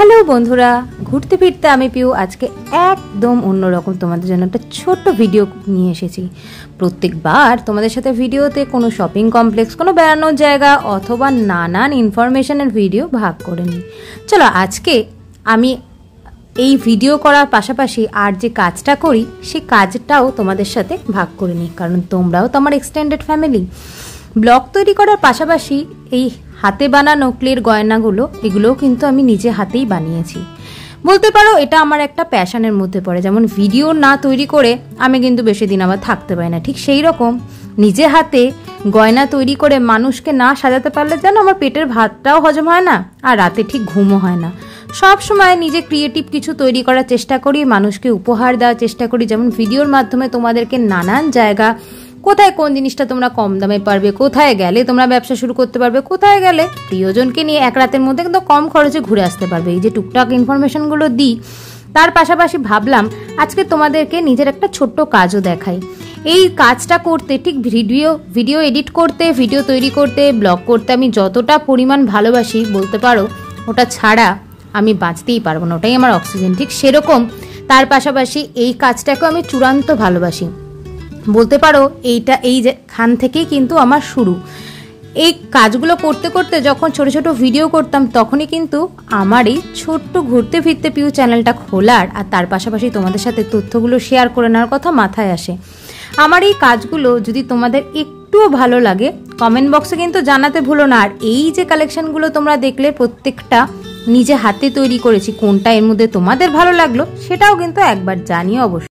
Hello বন্ধুরা, ঘুরতে ফিরতে আমি পিউ আজকে একদম অন্যরকম তোমাদের জন্য একটা ছোট্ট ভিডিও নিয়ে এসেছি। প্রত্যেকবার তোমাদের সাথে ভিডিওতে কোনো শপিং কমপ্লেক্স, কোনো বেড়ানোর জায়গা অথবা নানান ইনফরমেশনের ভিডিও ভাগ করে নিই। চলো আজকে আমি এই ভিডিও করার পাশাপাশি আর যে কাজটা করি সেই কাজটাও তোমাদের সাথে ভাগ করে নিই, কারণ তোমরাও তো আমার এক্সটেন্ডেড ফ্যামিলি। ব্লগ তৈরি করার পাশাপাশি এই হাতে বানানো ক্লের গয়নাগুলো, এগুলোও কিন্তু আমি নিজে হাতেই বানিয়েছি। বলতে পারো এটা আমার একটা প্যাশনের মধ্যে পড়ে। যেমন ভিডিও না তৈরি করে আমি কিন্তু বেশি দিন আবার থাকতে পারি না, ঠিক সেই রকম নিজে হাতে গয়না তৈরি করে মানুষকে না সাজাতে পারলে যেন আমার পেটের ভাতটাও হজম হয় না, আর রাতে ঠিক ঘুমও হয় না। সব সময় নিজে ক্রিয়েটিভ কিছু তৈরি করার চেষ্টা করি, মানুষকে উপহার দেওয়ার চেষ্টা করি। যেমন ভিডিওর মাধ্যমে তোমাদেরকে নানান জায়গা, কোথায় কোন জিনিসটা তোমরা কম দামে পারবে, কোথায় গেলে তোমরা ব্যবসা শুরু করতে পারবে, কোথায় গেলে প্রিয়জনকে নিয়ে এক রাতের মধ্যে কিন্তু কম খরচে ঘুরে আসতে পারবে, এই যে টুকটাক ইনফরমেশনগুলো দিই। তার পাশাপাশি ভাবলাম আজকে তোমাদেরকে নিজের একটা ছোট্ট কাজও দেখাই। এই কাজটা করতে, ঠিক ভিডিও এডিট করতে, ভিডিও তৈরি করতে, ব্লগ করতে আমি যতটা পরিমাণ ভালোবাসি, বলতে পারো ওটা ছাড়া আমি বাঁচতেই পারবো না, ওটাই আমার অক্সিজেন। ঠিক সেরকম তার পাশাপাশি এই কাজটাকেও আমি চূড়ান্ত ভালোবাসি। বলতে পারো এই যে খান থেকেই কিন্তু আমার শুরু। এই কাজগুলো করতে করতে যখন ছোট ছোট ভিডিও করতাম, তখনই কিন্তু আমার এই ছোট্ট ঘুরতে ফিরতে পিউ চ্যানেলটা খোলার আর তার পাশাপাশি তোমাদের সাথে তথ্যগুলো শেয়ার করে নেওয়ার কথা মাথায় আসে। আমার এই কাজগুলো যদি তোমাদের একটুও ভালো লাগে, কমেন্ট বক্সে কিন্তু জানাতে ভুলো না। আর এই যে কালেকশনগুলো তোমরা দেখলে, প্রত্যেকটা নিজে হাতে তৈরি করেছি, কোনটা এর মধ্যে তোমাদের ভালো লাগলো সেটাও কিন্তু একবার জানিও অবশ্যই।